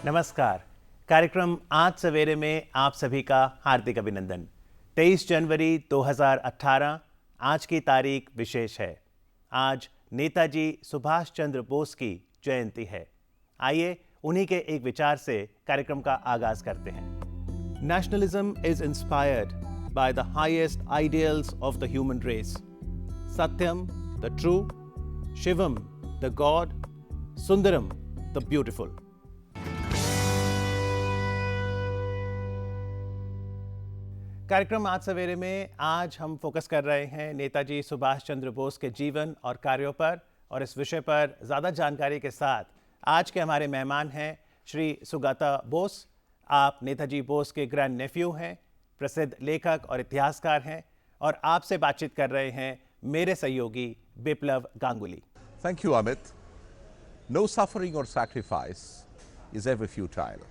नमस्कार। कार्यक्रम आज सवेरे में आप सभी का हार्दिक अभिनंदन। 23 जनवरी 2018 आज की तारीख विशेष है। आज नेताजी सुभाष चंद्र बोस की जयंती है। आइए उन्हीं के एक विचार से कार्यक्रम का आगाज करते हैं। Nationalism is inspired by the highest ideals of the human race. Satyam the true, Shivam the God, Sundaram the beautiful. कार्यक्रम आज सवेरे में आज हम फोकस कर रहे हैं नेताजी सुभाष चंद्र बोस के जीवन और कार्यों पर, और इस विषय पर ज़्यादा जानकारी के साथ आज के हमारे मेहमान हैं श्री सुगाता बोस। आप नेताजी बोस के ग्रैंड नेफ्यू हैं, प्रसिद्ध लेखक और इतिहासकार हैं, और आपसे बातचीत कर रहे हैं मेरे सहयोगी Biplab Ganguly. Thank you, Amit. No suffering or sacrifice is ever futile.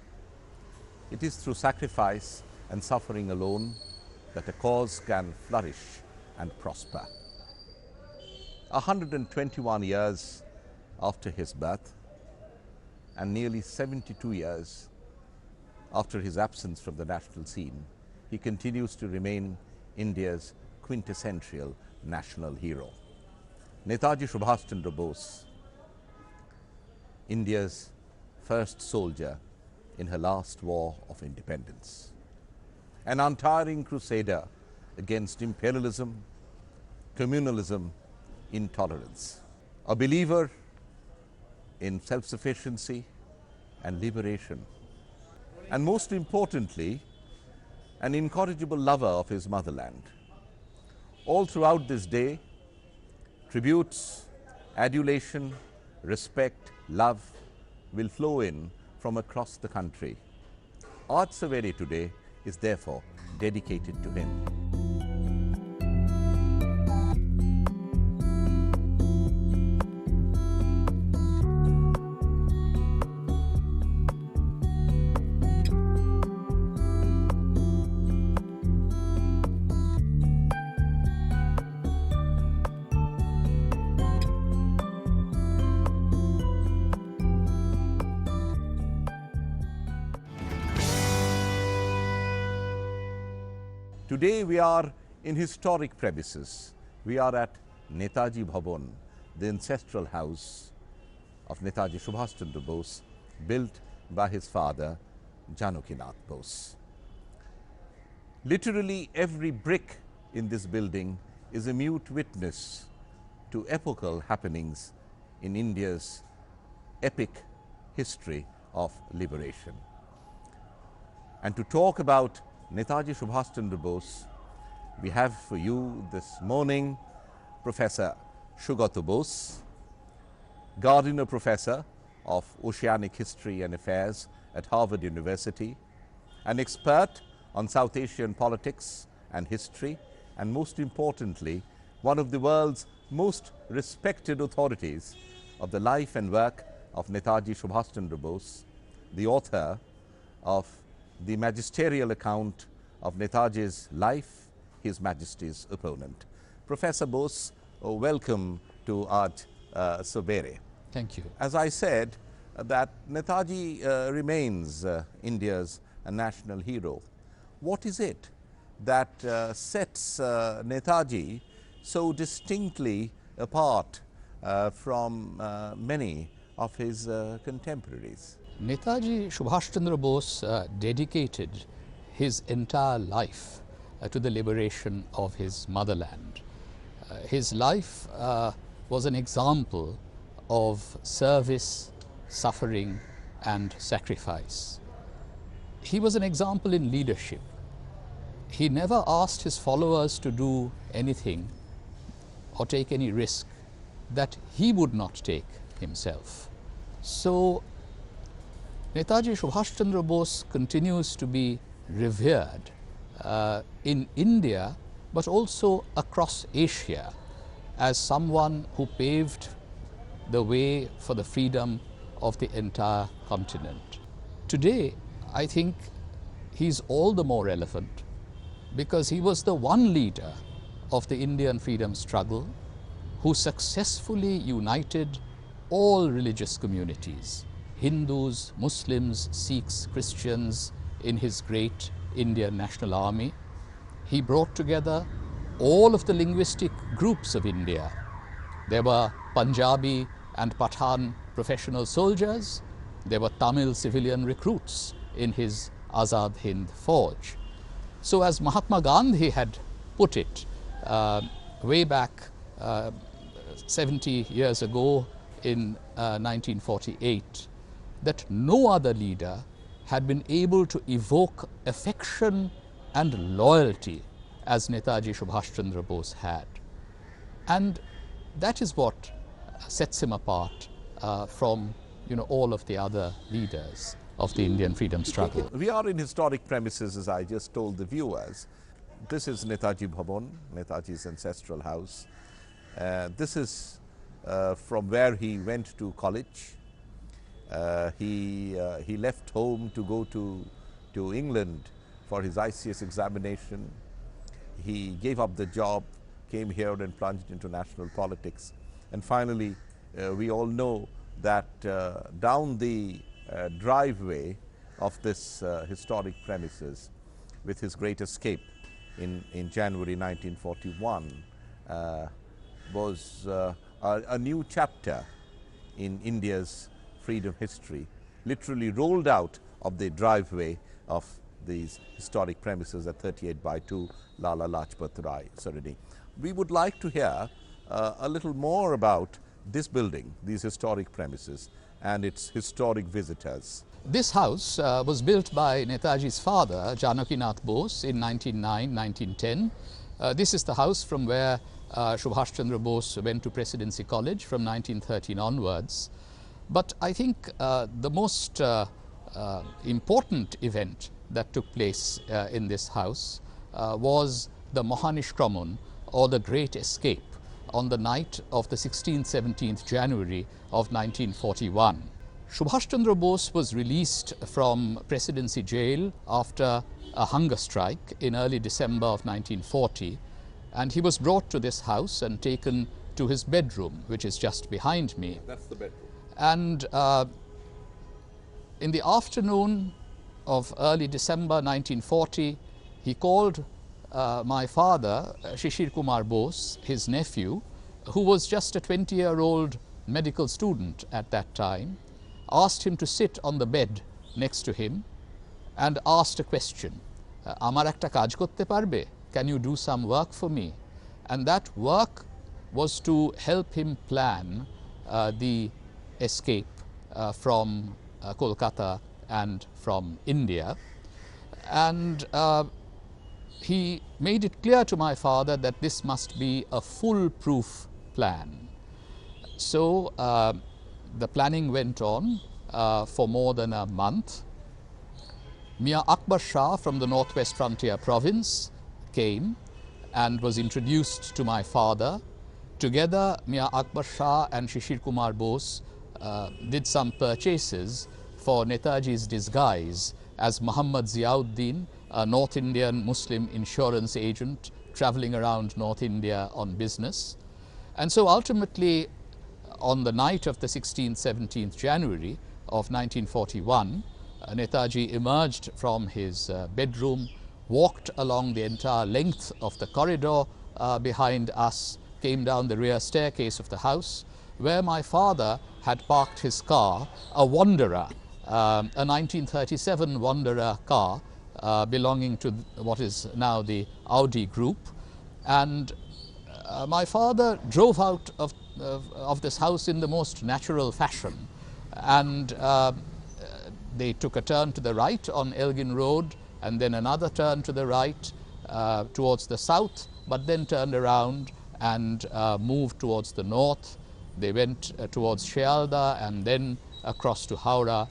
It is through sacrifice and suffering alone that a cause can flourish and prosper. 121 years after his birth and nearly 72 years after his absence from the national scene, he continues to remain India's quintessential national hero. Netaji Subhash Chandra Bose, India's first soldier in her last war of independence. An untiring crusader against imperialism, communalism, intolerance. A believer in self-sufficiency and liberation. And most importantly, an incorrigible lover of his motherland. All throughout this day, tributes, adulation, respect, love will flow in from across the country. Aaj Savere today is therefore dedicated to him. Today we are in historic premises. We are at Netaji Bhavan, the ancestral house of Netaji Subhash Chandra Bose, built by his father Janakinath Bose. Literally every brick in this building is a mute witness to epochal happenings in India's epic history of liberation. And to talk about Netaji Subhash Chandra Bose, we have for you this morning Professor Sugata Bose, Gardiner Professor of Oceanic History and Affairs at Harvard University, an expert on South Asian politics and history, and most importantly, one of the world's most respected authorities of the life and work of Netaji Subhash Chandra Bose, the author of the magisterial account of Netaji's life, His Majesty's opponent. Professor Bose, welcome to Aaj Savere. Thank you. As I said, that Netaji remains India's national hero. What is it that sets Netaji so distinctly apart from many of his contemporaries? Netaji Subhash Chandra Bose dedicated his entire life to the liberation of his motherland. His life was an example of service, suffering and sacrifice. He was an example in leadership. He never asked his followers to do anything or take any risk that he would not take himself. So Netaji Subhash Chandra Bose continues to be revered in India, but also across Asia, as someone who paved the way for the freedom of the entire continent. Today, I think he's all the more relevant because he was the one leader of the Indian freedom struggle who successfully united all religious communities Hindus, Muslims, Sikhs, Christians in his great Indian National Army. He brought together all of the linguistic groups of India. There were Punjabi and Pathan professional soldiers. There were Tamil civilian recruits in his Azad Hind forge. So as Mahatma Gandhi had put it way back 70 years ago in 1948, that no other leader had been able to evoke affection and loyalty as Netaji Subhash Chandra Bose had. And that is what sets him apart from all of the other leaders of the Indian freedom struggle. We are in historic premises, as I just told the viewers. This is Netaji Bhavan, Netaji's ancestral house. This is from where he went to college. He left home to go to England for his ICS examination. He gave up the job, came here and plunged into national politics. And finally, we all know that down the driveway of this historic premises, with his great escape in January 1941, was a new chapter in India's freedom history, literally rolled out of the driveway of these historic premises at 38/2 Lala Lajpat Rai, Sarani. We would like to hear a little more about this building, these historic premises, and its historic visitors. This house was built by Netaji's father, Janakinath Bose, in 1909-1910. This is the house from where Subhash Chandra Bose went to Presidency College from 1913 onwards. But I think the most important event that took place in this house was the Mahanishkraman, or the Great Escape, on the night of the 16th-17th January of 1941. Subhash Chandra Bose was released from Presidency Jail after a hunger strike in early December of 1940, and he was brought to this house and taken to his bedroom, which is just behind me. That's the bedroom. And in the afternoon of early December 1940, he called my father, Shishir Kumar Bose, his nephew, who was just a 20-year-old medical student at that time, asked him to sit on the bed next to him and asked a question. Amar ekta kaj korte parbe? Can you do some work for me? And that work was to help him plan the escape from Kolkata and from India. And he made it clear to my father that this must be a foolproof plan. So the planning went on for more than a month. Mia Akbar Shah from the Northwest Frontier Province came and was introduced to my father. Together, Mia Akbar Shah and Shishir Kumar Bose did some purchases for Netaji's disguise as Muhammad Ziauddin, a North Indian Muslim insurance agent traveling around North India on business. And so ultimately, on the night of the 16th-17th January of 1941, Netaji emerged from his bedroom, walked along the entire length of the corridor behind us, came down the rear staircase of the house, where my father had parked his car, a Wanderer, a 1937 Wanderer car belonging to what is now the Audi Group. And my father drove out of this house in the most natural fashion, and they took a turn to the right on Elgin Road, and then another turn to the right towards the south, but then turned around and moved towards the north. They went towards Shealda and then across to Howrah.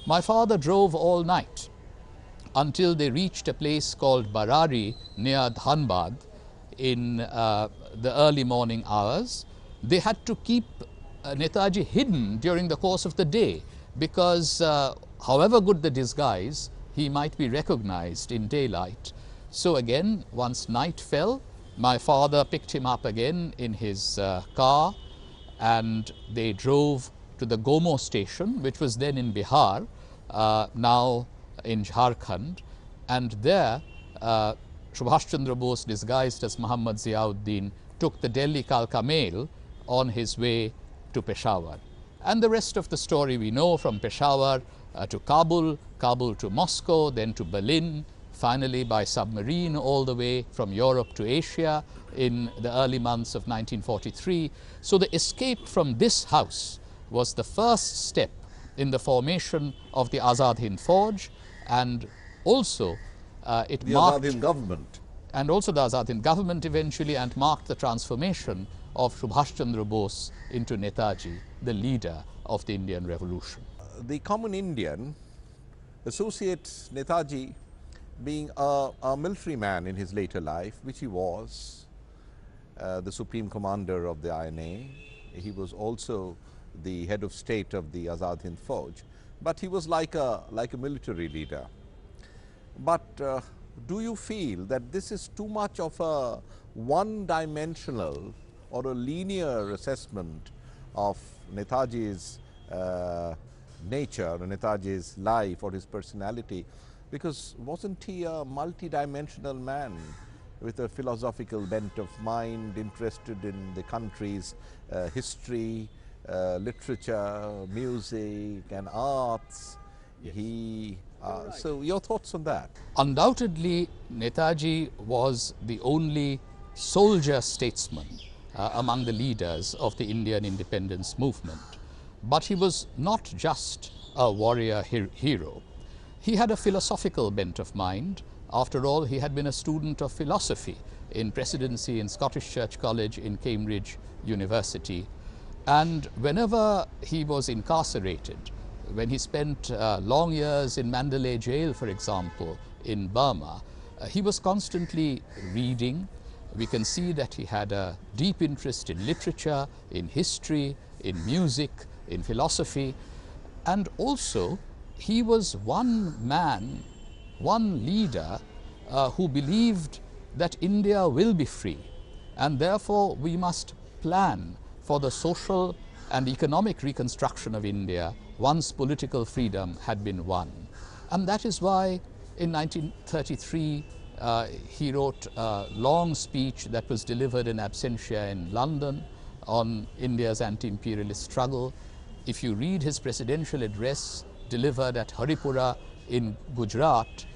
My father drove all night until they reached a place called Barari near Dhanbad in the early morning hours. They had to keep Netaji hidden during the course of the day because however good the disguise, he might be recognized in daylight. So again, once night fell, my father picked him up again in his car, and they drove to the Gomo station, which was then in Bihar, now in Jharkhand, and there Subhash Chandra Bose, disguised as Muhammad Ziauddin, took the Delhi Kalka mail on his way to Peshawar. And the rest of the story we know, from Peshawar to Kabul, Kabul to Moscow, then to Berlin, finally by submarine all the way from Europe to Asia in the early months of 1943. So the escape from this house was the first step in the formation of the Azad Hind Forge, and also it The marked Azad Hind government. and also the Azad Hind government eventually, and marked the transformation of Subhash Chandra Bose into Netaji, the leader of the Indian Revolution. The common Indian associates Netaji being a military man in his later life, which he was, the supreme commander of the INA. He was also the head of state of the Azad Hind Forge, but he was like a military leader. But do you feel that this is too much of a one-dimensional or a linear assessment of Netaji's nature, or Netaji's life, or his personality? Because wasn't he a multi-dimensional man with a philosophical bent of mind, interested in the country's history, literature, music and arts? Yes. So your thoughts on that? Undoubtedly, Netaji was the only soldier statesman among the leaders of the Indian independence movement. But he was not just a warrior hero. He had a philosophical bent of mind. After all, he had been a student of philosophy in presidency in Scottish Church College in Cambridge University. And whenever he was incarcerated, when he spent long years in Mandalay jail, for example, in Burma, he was constantly reading. We can see that he had a deep interest in literature, in history, in music, in philosophy, and also he was one man, one leader who believed that India will be free, and therefore we must plan for the social and economic reconstruction of India once political freedom had been won. And that is why in 1933 he wrote a long speech that was delivered in absentia in London on India's anti-imperialist struggle. If you read his presidential address delivered at Haripura in Gujarat,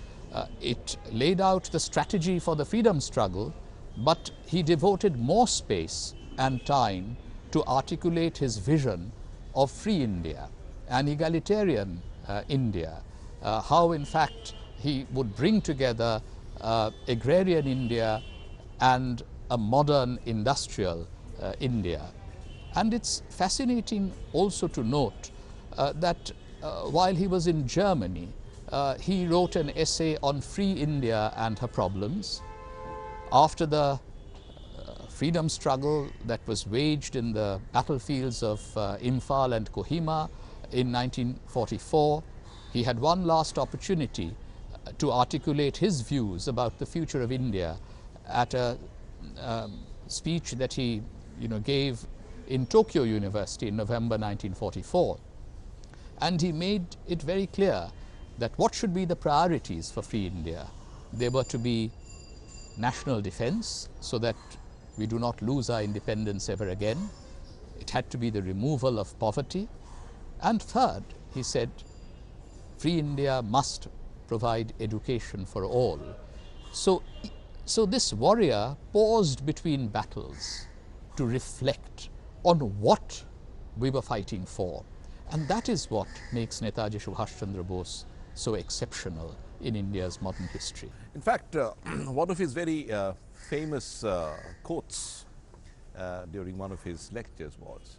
it laid out the strategy for the freedom struggle, but he devoted more space and time to articulate his vision of free India, an egalitarian India, how in fact he would bring together agrarian India and a modern industrial India. And it's fascinating also to note that while he was in Germany, he wrote an essay on free India and her problems. After the freedom struggle that was waged in the battlefields of Imphal and Kohima in 1944, he had one last opportunity to articulate his views about the future of India at a speech that he gave in Tokyo University in November 1944. And he made it very clear that what should be the priorities for free India. They were to be national defense, so that we do not lose our independence ever again. It had to be the removal of poverty. And third, he said, free India must provide education for all. So this warrior paused between battles to reflect on what we were fighting for. And that is what makes Netaji Subhash Chandra Bose so exceptional in India's modern history. In fact, one of his very famous quotes during one of his lectures was,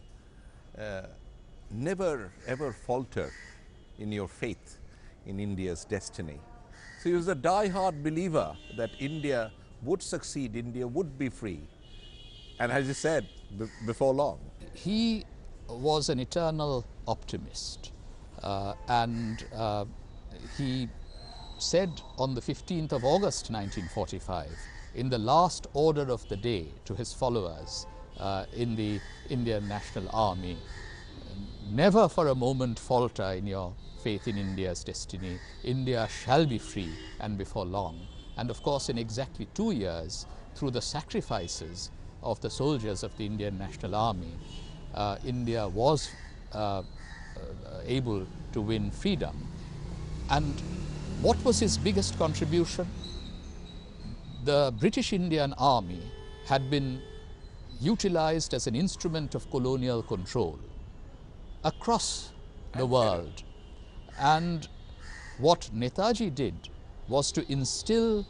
never ever falter in your faith in India's destiny. So he was a die-hard believer that India would succeed, India would be free. And as you said, before long. He was an eternal optimist, and he said on the 15th of August 1945, in the last order of the day to his followers in the Indian National Army, never for a moment falter in your faith in India's destiny. India shall be free and before long. And of course, in exactly 2 years, through the sacrifices of the soldiers of the Indian National Army, India was able to win freedom. And what was his biggest contribution? The British Indian Army had been utilized as an instrument of colonial control across the world. And what Netaji did was to instill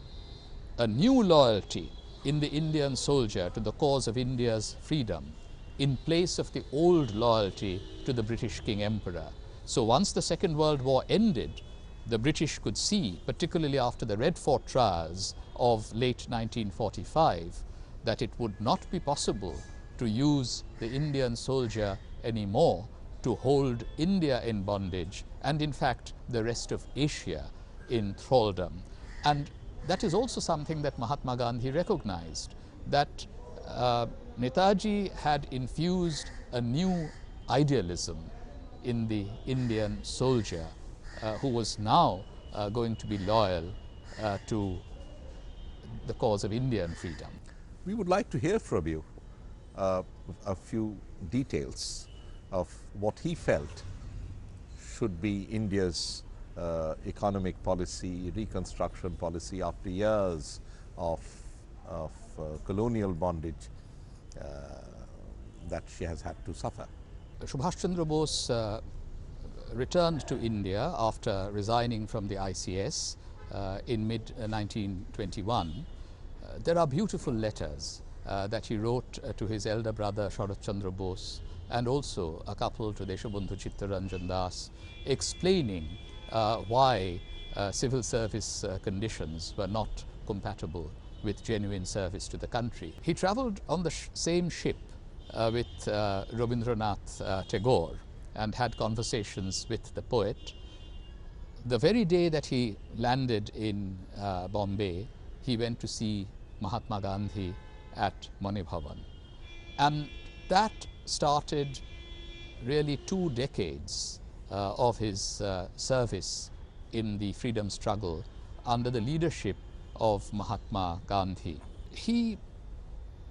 a new loyalty in the Indian soldier to the cause of India's freedom in place of the old loyalty to the British King Emperor. So once the Second World War ended, the British could see, particularly after the Red Fort trials of late 1945, that it would not be possible to use the Indian soldier anymore to hold India in bondage and in fact the rest of Asia in thraldom. And that is also something that Mahatma Gandhi recognized, that Netaji had infused a new idealism in the Indian soldier who was now going to be loyal to the cause of Indian freedom. We would like to hear from you a few details of what he felt should be India's economic policy, reconstruction policy after years of colonial bondage that she has had to suffer. Subhash Chandra Bose returned to India after resigning from the ICS in mid-1921. There are beautiful letters that he wrote to his elder brother Sharat Chandra Bose, and also a couple to Deshabandhu Chittaranjan Das, explaining why civil service conditions were not compatible with genuine service to the country. He travelled on the same ship with Rabindranath Tagore and had conversations with the poet. The very day that he landed in Bombay, he went to see Mahatma Gandhi at Mani Bhavan. And that started really 2 decades of his service in the freedom struggle under the leadership of Mahatma Gandhi. He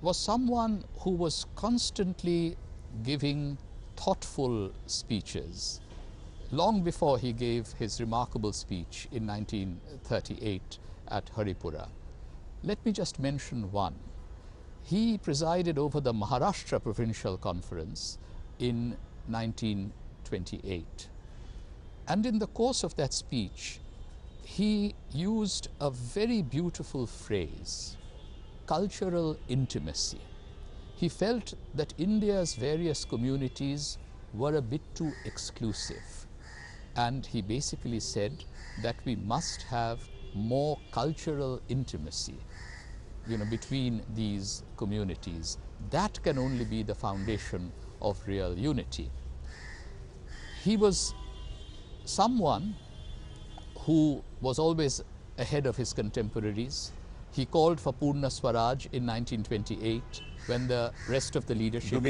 was someone who was constantly giving thoughtful speeches. Long before he gave his remarkable speech in 1938 at Haripura. Let me just mention one. He presided over the Maharashtra Provincial Conference in 1928. And in the course of that speech, he used a very beautiful phrase, cultural intimacy. He felt that India's various communities were a bit too exclusive. And he basically said that we must have more cultural intimacy, between these communities. That can only be the foundation of real unity. He was someone who was always ahead of his contemporaries. He called for Purna Swaraj in 1928 when the rest of the leadership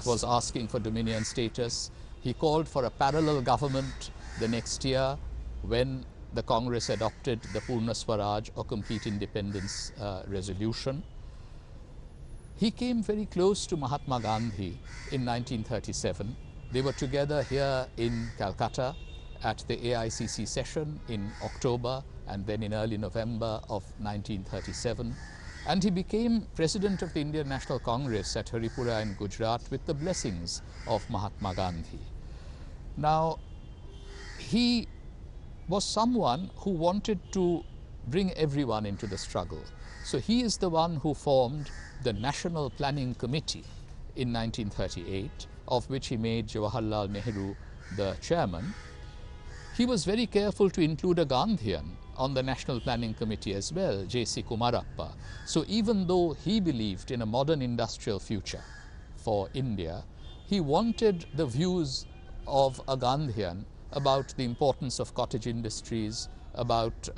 was asking for dominion status. He called for a parallel government the next year when the Congress adopted the Purna Swaraj or complete independence resolution. He came very close to Mahatma Gandhi in 1937. They were together here in Calcutta at the AICC session in October and then in early November of 1937. And he became president of the Indian National Congress at Haripura in Gujarat with the blessings of Mahatma Gandhi. Now, he was someone who wanted to bring everyone into the struggle. So he is the one who formed the National Planning Committee in 1938, of which he made Jawaharlal Nehru the chairman. He was very careful to include a Gandhian on the National Planning Committee as well, J.C. Kumarappa. So even though he believed in a modern industrial future for India, he wanted the views of a Gandhian about the importance of cottage industries, about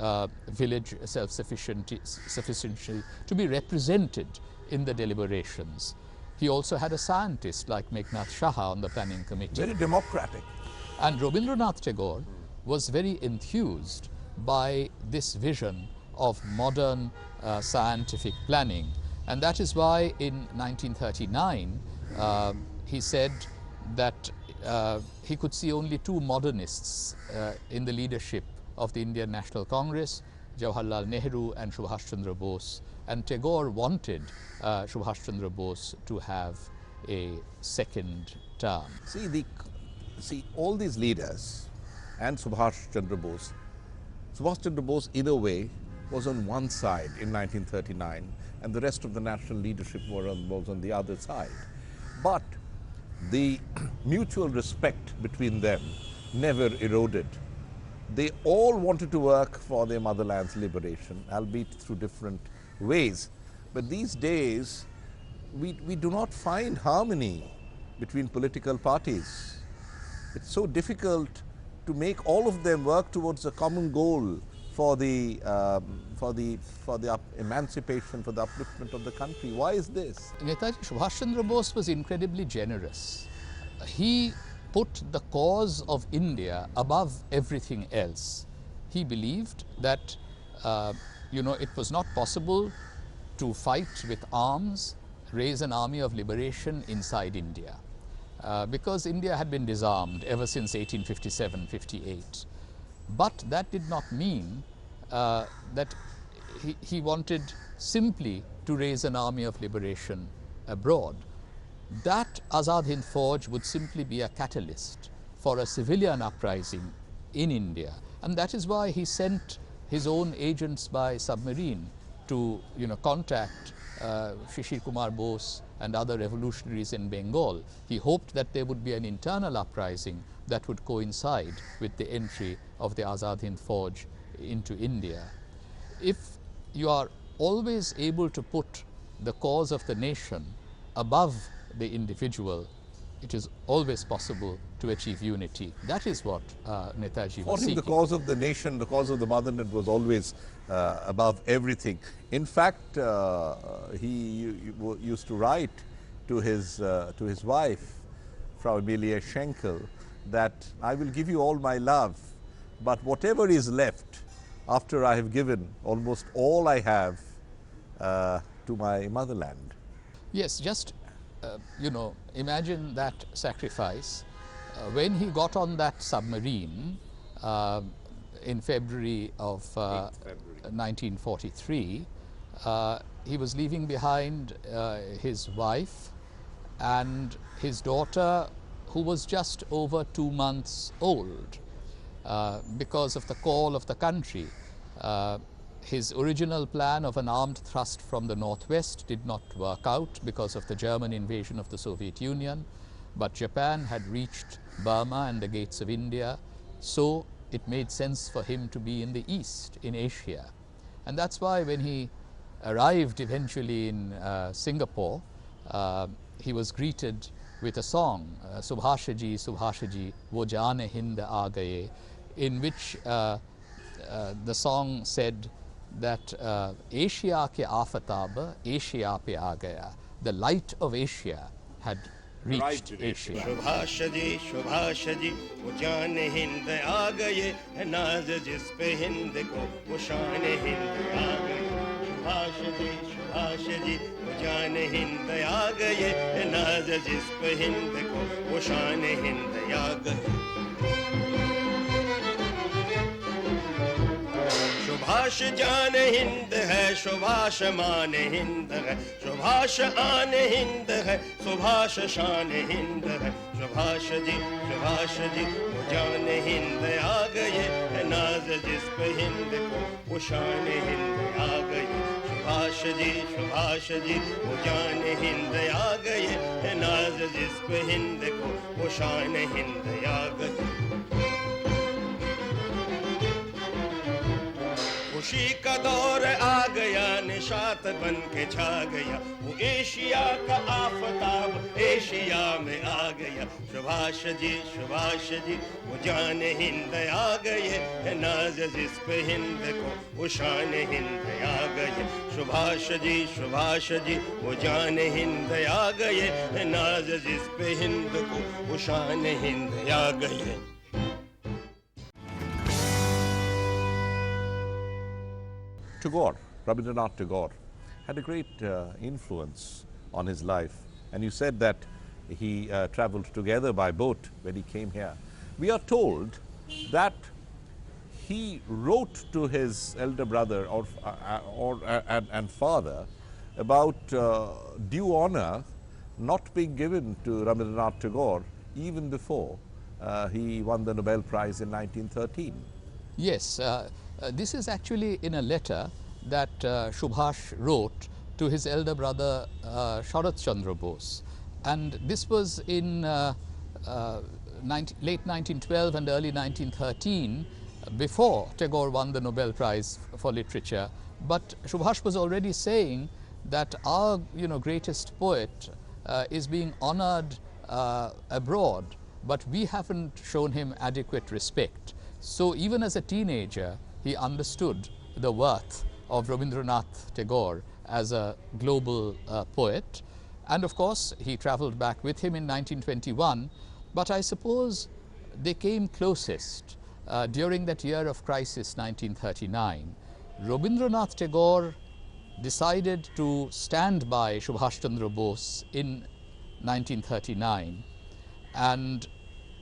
village self-sufficiency to be represented in the deliberations. He also had a scientist like Meghnad Shah on the planning committee. Very democratic. And Rabindranath Tagore was very enthused by this vision of modern scientific planning. And that is why in 1939 he said that he could see only two modernists in the leadership of the Indian National Congress, Jawaharlal Nehru and Subhash Chandra Bose. And Tagore wanted Subhash Chandra Bose to have a second term. See, all these leaders and Subhash Chandra Bose, in a way, was on one side in 1939, and the rest of the national leadership was on the other side. But the mutual respect between them never eroded. They all wanted to work for their motherland's liberation, albeit through different ways. But these days, we do not find harmony between political parties. It's so difficult to make all of them work towards a common goal for the emancipation, for the upliftment of the country. Why is this? Netaji Subhash Chandra Bose was incredibly generous. He put the cause of India above everything else. He believed that it was not possible to fight with arms, raise an army of liberation inside India. Because India had been disarmed ever since 1857-58. But that did not mean that he wanted simply to raise an army of liberation abroad. That Azad Hind Fauj would simply be a catalyst for a civilian uprising in India. And that is why he sent his own agents by submarine to contact Shishir Kumar Bose and other revolutionaries in Bengal. He hoped that there would be an internal uprising that would coincide with the entry of the Azad Hind Fauj into India. If you are always able to put the cause of the nation above the individual, it is always possible to achieve unity. That is what Netaji was seeking. The cause of the nation, the cause of the motherland was always above everything. In fact, he used to write to his wife, Frau Emilia Schenkel, that I will give you all my love, but whatever is left after I have given almost all I have to my motherland. Yes, just imagine that sacrifice. When he got on that submarine in February of 1943, he was leaving behind his wife and his daughter, who was just over 2 months old. Because of the call of the country, his original plan of an armed thrust from the northwest did not work out because of the German invasion of the Soviet Union. But Japan had reached Burma and the gates of India, so it made sense for him to be in the east, in Asia. And that's why when he arrived eventually in Singapore, he was greeted with a song, Subhashaji, Subhashaji, Wo Jaan Hind Aa Gaye, in which the song said that Asia ke aafatab, Asia pe aa gaya. The light of Asia had reached Asia. Subhashaji, Subhashaji, wo jaan hind aa gaye, hai naaz jis pe hind ko, wo shaan hind aa gaye. Subhashaji, Subhashaji, wo jaan hind aa gaye, hai naaz jis pe hind ko, wo shaan hind aa gaye. Subhash जान हिंद है, सुभाष मान हिंद है, सुभाष आन हिंद है, सुभाष शान हिंद है. सुभाष जी वो जान हिंद आ गए, है नाज जिस पे हिंद को, वो शान हिंद आ गए. सुभाष जी वो जान हिंद आ गए, है नाज जिस पे हिंद को, वो शान हिंद आ गए. खुशी का दौर आ गया, निशात बन के छा गया, वो एशिया का आफताब एशिया में आ गया। सुभाष जी वो जान हिंद आ गए, है नाज जिस पे हिंद को वो शान हिंद आ गए। सुभाष जी वो जान हिंद आ गए, है नाज जिस पे हिंद को वो शान हिंद आ गए। Tagore, Rabindranath Tagore, had a great influence on his life, and you said that he traveled together by boat when he came here. We are told that he wrote to his elder brother and father about due honor not being given to Rabindranath Tagore even before he won the Nobel Prize in 1913. Yes, this is actually in a letter that Subhash wrote to his elder brother Sharat Chandra Bose, and this was in late 1912 and early 1913, before Tagore won the Nobel Prize for Literature. But Subhash was already saying that our greatest poet is being honored abroad, but we haven't shown him adequate respect. So even as a teenager, he understood the worth of Rabindranath Tagore as a global poet. And of course, he traveled back with him in 1921, but I suppose they came closest during that year of crisis, 1939. Rabindranath Tagore decided to stand by Subhash Chandra Bose in 1939, and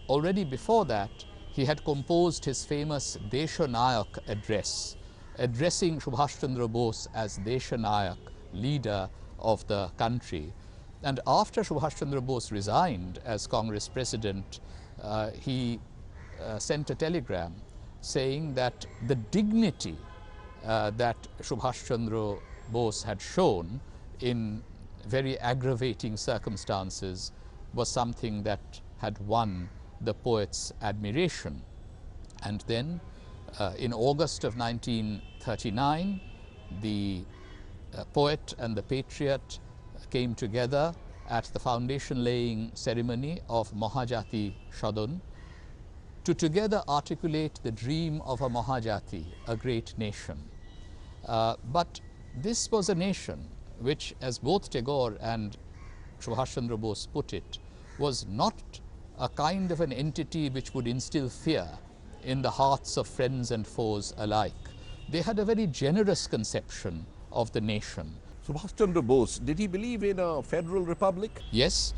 already before that, he had composed his famous Deshanayak address, addressing Subhash Chandra Bose as Deshanayak, leader of the country. And after Subhash Chandra Bose resigned as Congress president, he sent a telegram saying that the dignity that Subhash Chandra Bose had shown in very aggravating circumstances was something that had won the poet's admiration. And then in August of 1939, the poet and the patriot came together at the foundation laying ceremony of Mahajati Shadun to together articulate the dream of a Mahajati, a great nation. But this was a nation which, as both Tagore and Subhash Chandra Bose put it, was not a kind of an entity which would instill fear in the hearts of friends and foes alike. They had a very generous conception of the nation. Subhash Chandra Bose, did he believe in a federal republic? Yes.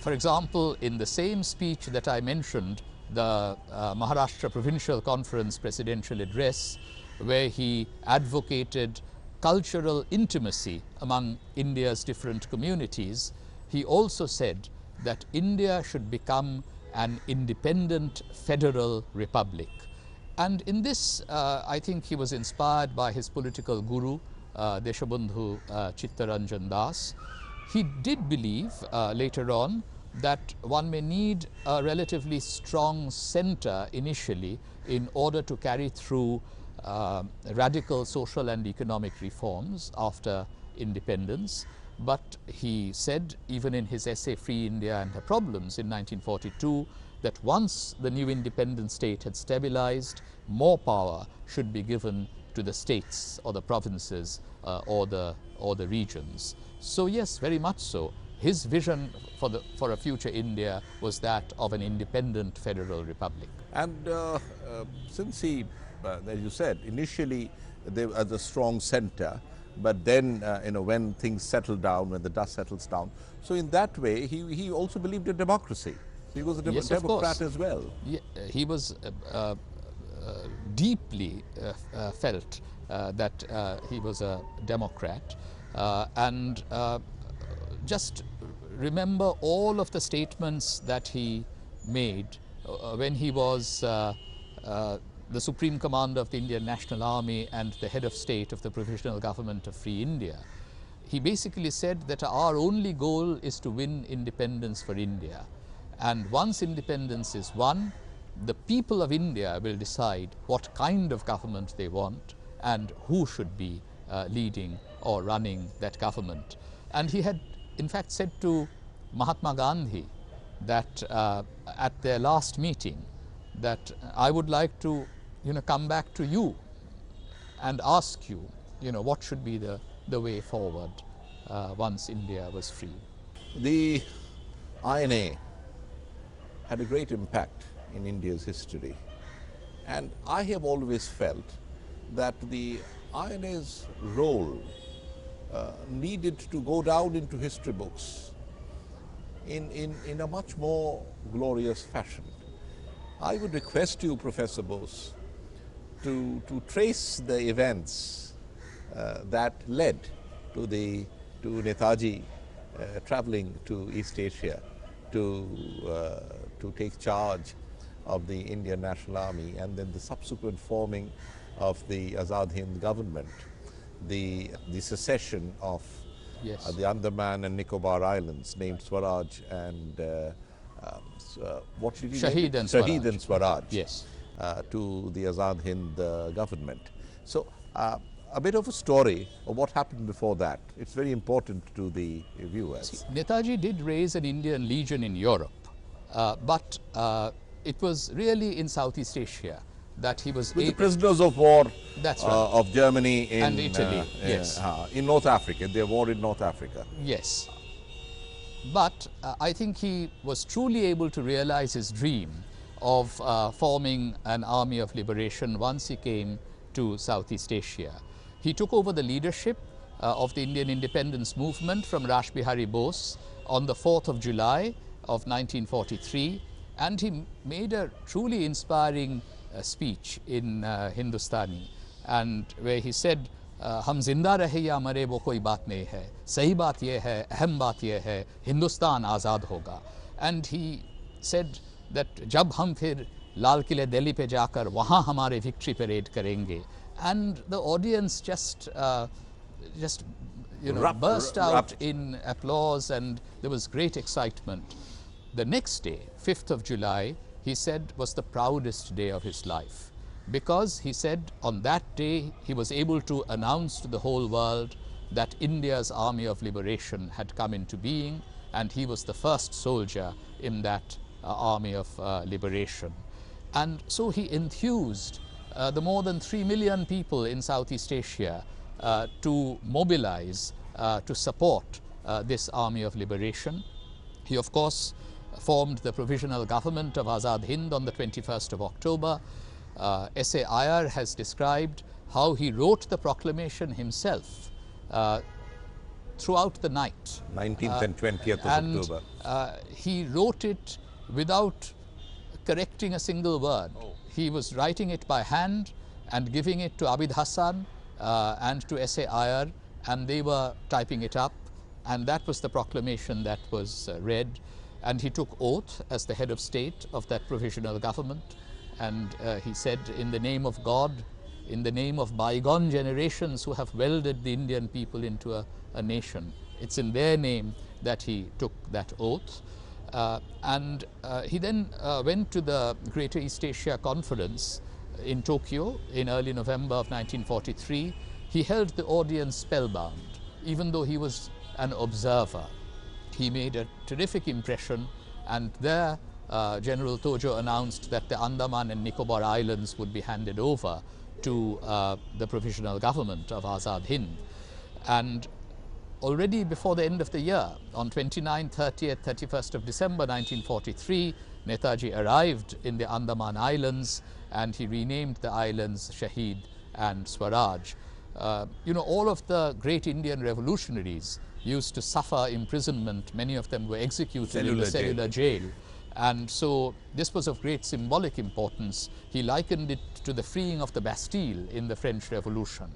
For example, in the same speech that I mentioned, the Maharashtra Provincial Conference presidential address, where he advocated cultural intimacy among India's different communities, he also said that India should become an independent federal republic. And in this, I think he was inspired by his political guru, Deshabandhu Chittaranjan Das. He did believe later on that one may need a relatively strong center initially in order to carry through radical social and economic reforms after independence. But he said, even in his essay Free India and Her Problems in 1942, that once the new independent state had stabilized, more power should be given to the states or the provinces or the regions. So yes, very much so. His vision for a future India was that of an independent federal republic. And since he, as you said, initially there was a strong center, but then when things settle down, when the dust settles down, so in that way he also believed in democracy. He was a Yes, Democrat as well. Yeah, he was deeply felt that he was a Democrat, and just remember all of the statements that he made when he was the Supreme Commander of the Indian National Army and the head of state of the Provisional Government of Free India. He basically said that our only goal is to win independence for India. And once independence is won, the people of India will decide what kind of government they want and who should be leading or running that government. And he had in fact said to Mahatma Gandhi that at their last meeting, that I would like to come back to you and ask you, what should be the way forward once India was free. The INA had a great impact in India's history, and I have always felt that the INA's role needed to go down into history books in a much more glorious fashion. I would request you, Professor Bose, to trace the events that led to Netaji traveling to East Asia to take charge of the Indian National Army, and then the subsequent forming of the Azad Hind government, the secession of Yes. the Andaman and Nicobar Islands, named Swaraj and what did he Shaheed name? and Swaraj. Shaheed and Swaraj. Yes. To the Azad Hind government. So a bit of a story of what happened before that. It's very important to the viewers. Netaji did raise an Indian legion in Europe, but it was really in Southeast Asia that he was With the prisoners of war That's right. of Germany in, And Italy, yes. In North Africa, their war in North Africa. Yes. But I think he was truly able to realize his dream of forming an army of liberation once he came to Southeast Asia. He took over the leadership of the Indian independence movement from Rashbihari Bose on the 4th of July of 1943, and he made a truly inspiring speech in Hindustani, and where he said, हम जिंदा रहे या मरे वो कोई बात नहीं है, सही बात ये है, अहम बात ये है, हिंदुस्तान आज़ाद होगा. And he said that जब हम फिर लाल किले दिल्ली पे जाकर वहाँ हमारे victory parade करेंगे, and the audience just burst out in applause, and there was great excitement. The next day, 5th of July, he said was the proudest day of his life, because he said on that day he was able to announce to the whole world that India's army of liberation had come into being, and he was the first soldier in that army of liberation. And so he enthused the more than 3 million people in Southeast Asia to mobilize to support this army of liberation. He of course formed the provisional government of Azad Hind on the 21st of October. S.A. Iyer has described how he wrote the proclamation himself throughout the night. 19th and 20th of October. He wrote it without correcting a single word. He was writing it by hand and giving it to Abid Hassan and to S.A. Iyer, and they were typing it up, and that was the proclamation that was read. And he took oath as the head of state of that provisional government, and he said, in the name of God, in the name of bygone generations who have welded the Indian people into a nation, it's in their name that he took that oath. And he then went to the Greater East Asia Conference in Tokyo in early November of 1943. He held the audience spellbound, even though he was an observer. He made a terrific impression, and there General Tojo announced that the Andaman and Nicobar Islands would be handed over to the provisional government of Azad Hind. And already before the end of the year, on 29th, 30th, 31st of December 1943, Netaji arrived in the Andaman Islands, and he renamed the islands Shaheed and Swaraj. All of the great Indian revolutionaries used to suffer imprisonment. Many of them were executed in the cellular jail. And so this was of great symbolic importance. He likened it to the freeing of the Bastille in the French Revolution.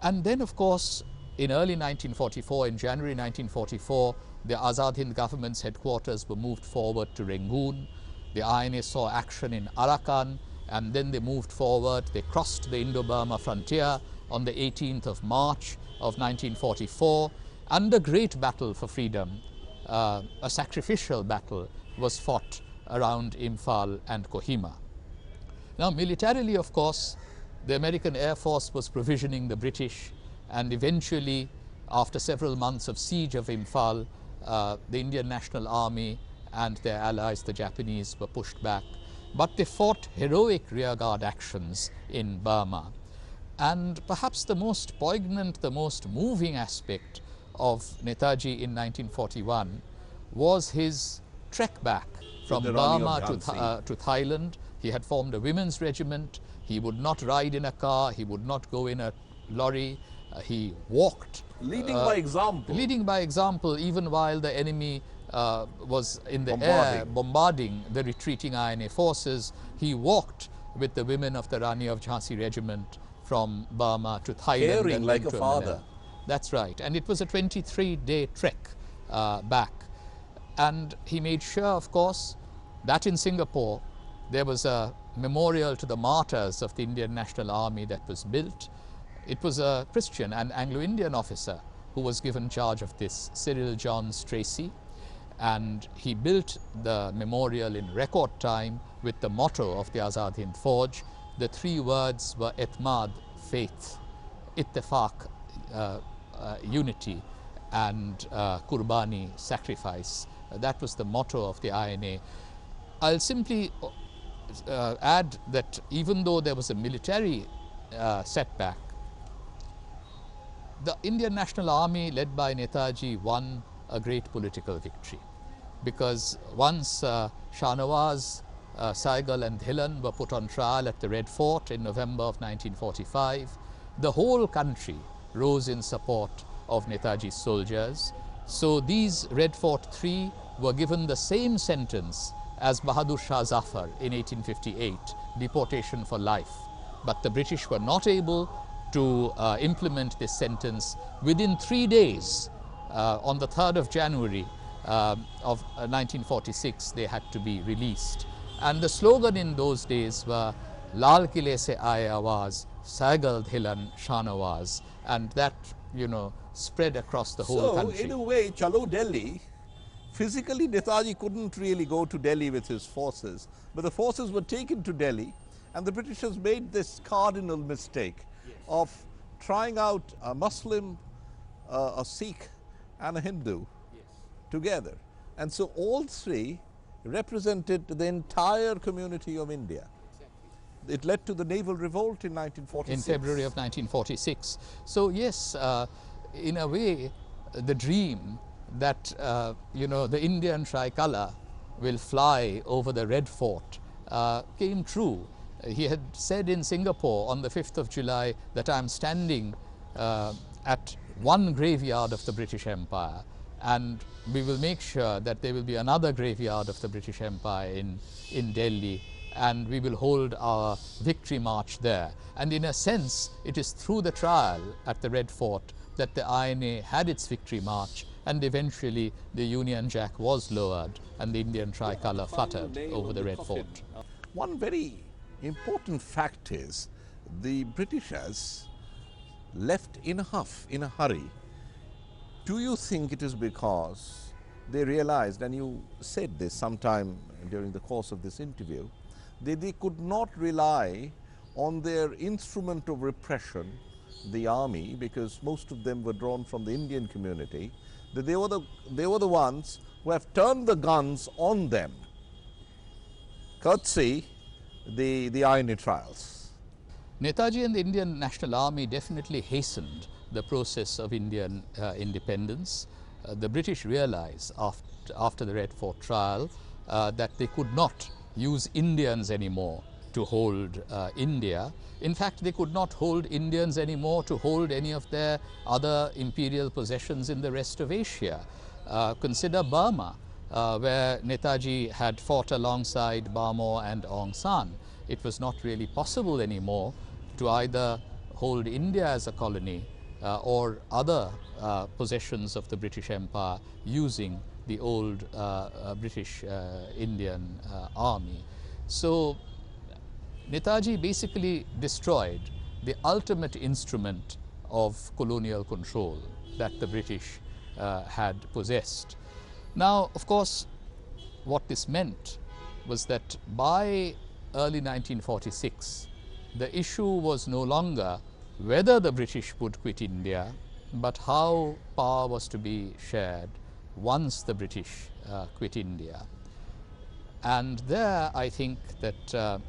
And then, of course, in early 1944, in January 1944, the Azad Hind government's headquarters were moved forward to Rangoon. The INA saw action in Arakan, and then they moved forward. They crossed the Indo-Burma frontier on the 18th of March of 1944, and a great battle for freedom, a sacrificial battle, was fought around Imphal and Kohima. Now, militarily, of course, the American Air Force was provisioning the British, and eventually, after several months of siege of Imphal, the Indian National Army and their allies, the Japanese, were pushed back. But they fought heroic rearguard actions in Burma. And perhaps the most poignant, the most moving aspect of Netaji in 1941 was his trek back from the Rani of Burma to Thailand. He had formed a women's regiment. He would not ride in a car. He would not go in a lorry. He walked. Leading by example. Leading by example, even while the enemy was in the air bombarding the retreating INA forces. He walked with the women of the Rani of Jhansi regiment from Burma to Thailand. Caring and like then a to father. Manila. That's right. And it was a 23-day trek back. And he made sure, of course, that in Singapore there was a memorial to the martyrs of the Indian National Army that was built. It was a Christian and Anglo-Indian officer who was given charge of this, Cyril John Stracey, and he built the memorial in record time with the motto of the Azad Hind Forge. The three words were Etmad, faith, Ittefaq, unity, and Kurbani, sacrifice. That was the motto of the INA. I'll simply add that even though there was a military setback, the Indian National Army led by Netaji won a great political victory, because once Shahnawaz, Saigal and Dhillon were put on trial at the Red Fort in November of 1945, the whole country rose in support of Netaji's soldiers. So these Red Fort 3 were given the same sentence as Bahadur Shah Zafar in 1858, deportation for life. But the British were not able to implement this sentence. Within 3 days, on the 3rd of January of 1946, they had to be released. And the slogan in those days were Lal Kile se aaye awaaz, Saigal Dhillon Shahnawaz, and that, you know, spread across the whole country. So, in a way, Chalo Delhi, physically Netaji couldn't really go to Delhi with his forces, but the forces were taken to Delhi, and the Britishers made this cardinal mistake of trying out a Muslim, a Sikh and a Hindu together. And so all three represented the entire community of India. It led to the naval revolt in 1946. In February of 1946. So yes, in a way, the dream that you know, the Indian tricolour will fly over the Red Fort came true. He had said in Singapore on the 5th of July that I'm standing at one graveyard of the British Empire, and we will make sure that there will be another graveyard of the British Empire in Delhi, and we will hold our victory march there. And in a sense, it is through the trial at the Red Fort that the INA had its victory march, and eventually the Union Jack was lowered and the Indian tricolour fluttered over the Red Fort. One very important fact is the Britishers left in a huff, in a hurry. Do you think it is because they realized, and you said this sometime during the course of this interview, that they could not rely on their instrument of repression, the army, because most of them were drawn from the Indian community, that they were the ones who have turned the guns on them, courtesy the INA trials? Netaji and the Indian National Army definitely hastened the process of Indian independence. The British realized after the Red Fort trial that they could not use Indians anymore to hold India. In fact, they could not hold Indians anymore to hold any of their other imperial possessions in the rest of Asia. Consider Burma, where Netaji had fought alongside Bamor and Aung San. It was not really possible anymore to either hold India as a colony or other possessions of the British Empire using the old British Indian army. So Netaji basically destroyed the ultimate instrument of colonial control that the British had possessed. Now, of course, what this meant was that by early 1946, the issue was no longer whether the British would quit India, but how power was to be shared once the British quit India. And there I think that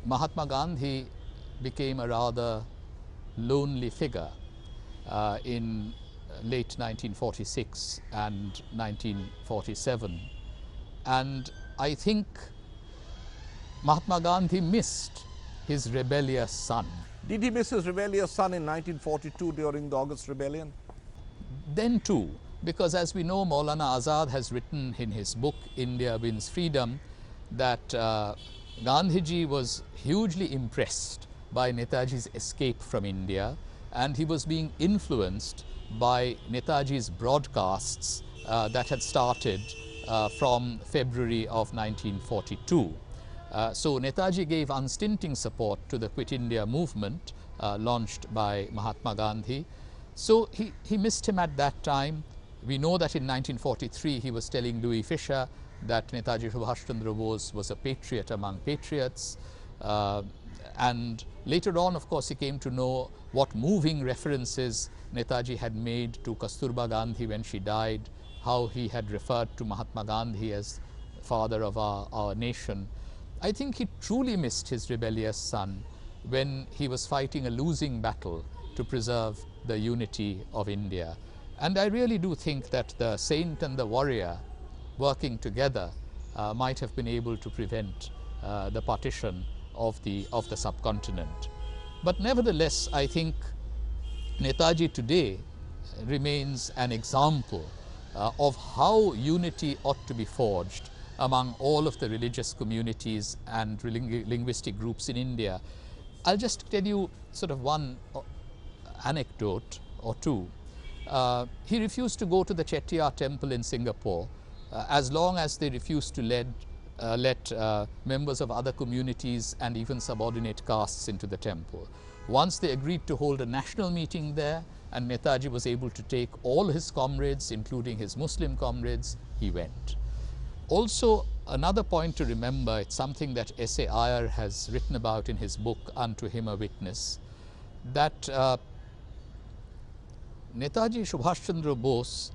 Mahatma Gandhi became a rather lonely figure in late 1946 and 1947. And I think Mahatma Gandhi missed his rebellious son. Did he miss his rebellious son in 1942 during the August Rebellion? Then too, because as we know, Maulana Azad has written in his book India Wins Freedom that Gandhiji was hugely impressed by Netaji's escape from India, and he was being influenced by Netaji's broadcasts that had started from February of 1942. So Netaji gave unstinting support to the Quit India movement launched by Mahatma Gandhi. So he missed him at that time. We know that in 1943 he was telling Louis Fisher that Netaji Subhash Chandra Bose was a patriot among patriots. And later on, of course, he came to know what moving references Netaji had made to Kasturba Gandhi when she died, how he had referred to Mahatma Gandhi as father of our nation. I think he truly missed his rebellious son when he was fighting a losing battle to preserve the unity of India. And I really do think that the saint and the warrior working together might have been able to prevent the partition of the subcontinent. But nevertheless, I think Netaji today remains an example of how unity ought to be forged among all of the religious communities and linguistic groups in India. I'll just tell you sort of one anecdote or two. He refused to go to the Chettiar temple in Singapore as long as they refused to let members of other communities and even subordinate castes into the temple. Once they agreed to hold a national meeting there, and Netaji was able to take all his comrades, including his Muslim comrades, he went. Also, another point to remember, it's something that S.A. Iyer has written about in his book, Unto Him a Witness, that Netaji Subhash Chandra Bose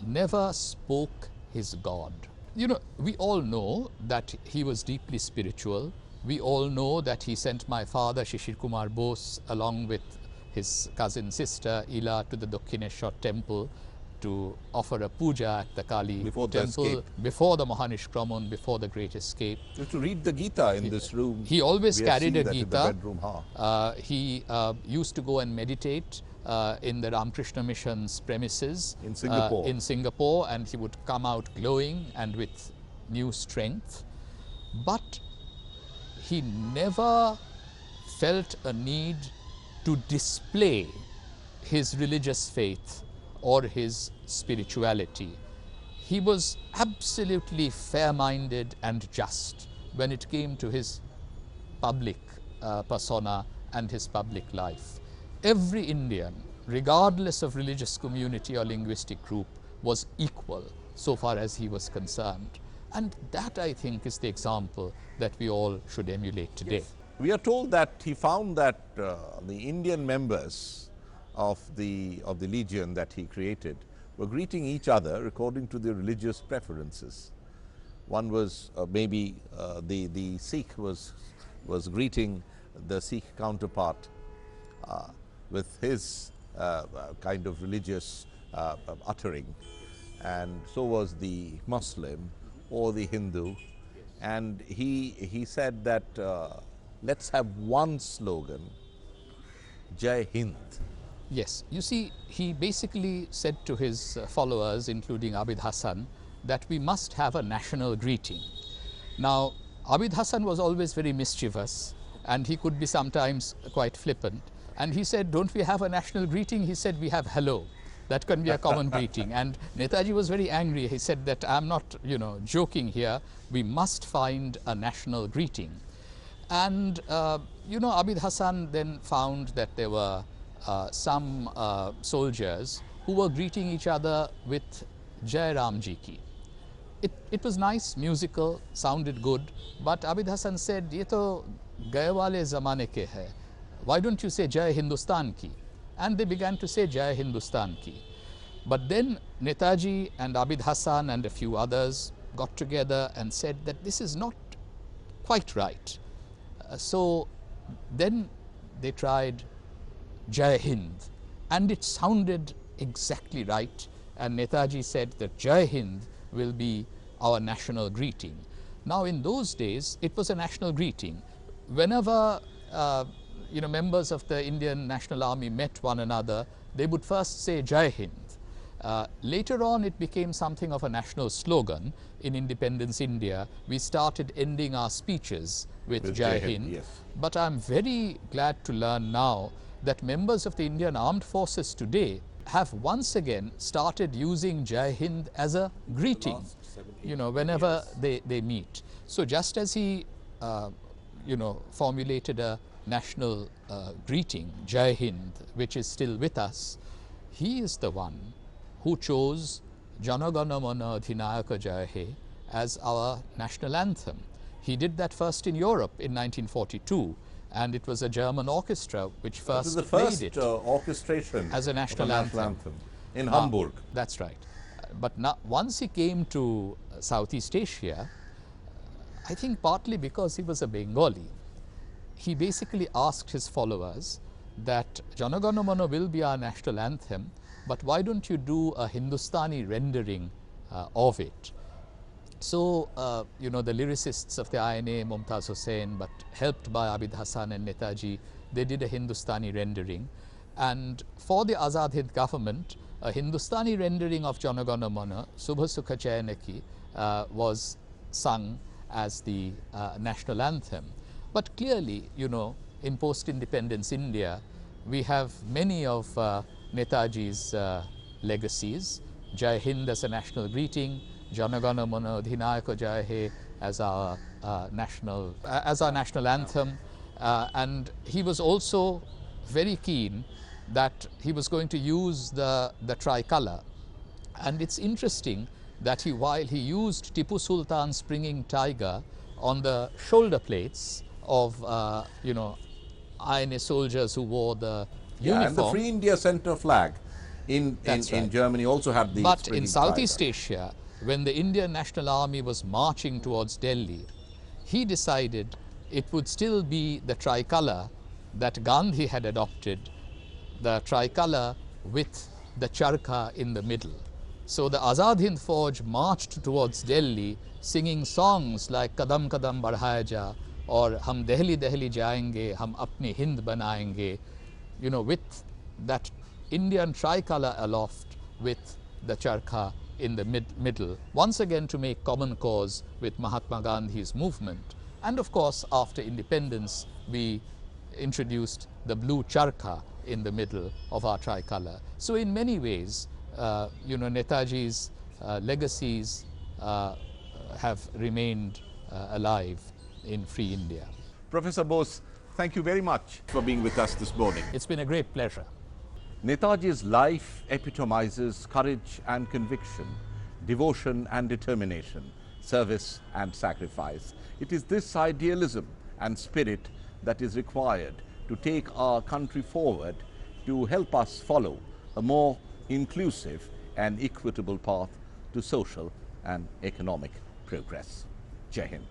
never spoke his God. You know, we all know that he was deeply spiritual. We all know that he sent my father, Shishir Kumar Bose, along with his cousin sister, Ila, to the Dakshineshwar temple to offer a puja at the Kali temple before the Mahanishkraman, before the Great Escape. To read the Gita in this room. He always carried a Gita. He used to go and meditate in the Ramakrishna Mission's premises in Singapore. And he would come out glowing and with new strength. But he never felt a need to display his religious faith or his spirituality. He was absolutely fair-minded and just when it came to his public persona and his public life. Every Indian, regardless of religious community or linguistic group, was equal so far as he was concerned. And that, I think, is the example that we all should emulate today. Yes. We are told that he found that the Indian members of the legion that he created were greeting each other according to their religious preferences. One was maybe the Sikh was greeting the Sikh counterpart with his kind of religious uttering, and so was the Muslim or the Hindu. And he said that let's have one slogan, Jai Hind. Yes, you see, he basically said to his followers, including Abid Hassan, that we must have a national greeting. Now, Abid Hassan was always very mischievous, and he could be sometimes quite flippant. And he said, don't we have a national greeting? He said, we have hello. That can be a common greeting. And Netaji was very angry. He said that I'm not, joking here. We must find a national greeting. And, Abid Hassan then found that there were some soldiers who were greeting each other with Jai Ram Ji Ki. It was nice, musical, sounded good, but Abid Hassan said, "Ye to gaye wale zamane ke hai. Why don't you say Jai Hindustan ki?" And they began to say Jai Hindustan ki. But then Netaji and Abid Hassan and a few others got together and said that this is not quite right. So then they tried Jai Hind, and it sounded exactly right. And Netaji said that Jai Hind will be our national greeting. Now, in those days, it was a national greeting. Whenever members of the Indian National Army met one another, they would first say Jai Hind. Later on, it became something of a national slogan. In Independence India, we started ending our speeches with Jai Hind. Yes. But I'm very glad to learn now that members of the Indian Armed Forces today have once again started using Jai Hind as a greeting, whenever they meet. So just as he, formulated a national greeting, Jai Hind, which is still with us, he is the one who chose Jana Gana Mana Adhinayaka Jai He as our national anthem. He did that first in Europe in 1942, and it was a German orchestra which first played it orchestration as a national anthem in Hamburg. That's right. But now, once he came to Southeast Asia, I think partly because he was a Bengali, he basically asked his followers that Jana Gana Mana will be our national anthem, but why don't you do a Hindustani rendering of it? So, the lyricists of the INA, Mumtaz Hussain, but helped by Abid Hassan and Netaji, they did a Hindustani rendering. And for the Azad Hind government, a Hindustani rendering of Jana Gana Mana, Subha Sukha Chayanaki, was sung as the national anthem. But clearly, in post-independence India, we have many of Netaji's legacies. Jai Hind as a national greeting, Jana Gana Mana Adhinayaka Jai He as our national anthem, and he was also very keen that he was going to use the tricolour. And it's interesting that while he used Tipu Sultan's springing tiger on the shoulder plates of INA soldiers who wore the uniform. And the Free India Center flag in Germany also had the But in Southeast tiger. Asia, when the Indian National Army was marching towards Delhi, he decided it would still be the tricolour that Gandhi had adopted, the tricolour with the charkha in the middle. So the Azad Hind Fauj marched towards Delhi singing songs like Kadam Kadam Badhaya Ja or Hum Delhi Delhi Jayenge, Hum Apni Hind Banayenge, with that Indian tricolour aloft with the charkha in the middle, once again to make common cause with Mahatma Gandhi's movement. And of course, after independence, we introduced the blue charkha in the middle of our tricolour. So in many ways, Netaji's legacies have remained alive in free India. Professor Bose, thank you very much for being with us this morning. It's been a great pleasure. Netaji's life epitomizes courage and conviction, devotion and determination, service and sacrifice. It is this idealism and spirit that is required to take our country forward, to help us follow a more inclusive and equitable path to social and economic progress. Jai Hind.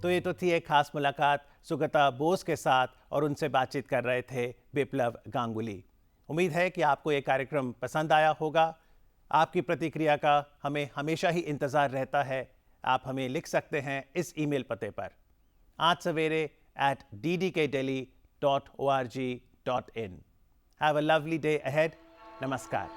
तो ये तो थी एक खास मुलाकात सुगता बोस के साथ और उनसे बातचीत कर रहे थे बिप्लब गांगुली। उम्मीद है कि आपको ये कार्यक्रम पसंद आया होगा। आपकी प्रतिक्रिया का हमें हमेशा ही इंतज़ार रहता है। आप हमें लिख सकते हैं इस ईमेल पते पर aajsavere@ddkdelhi.org.in। Have a lovely day ahead. Namaskar.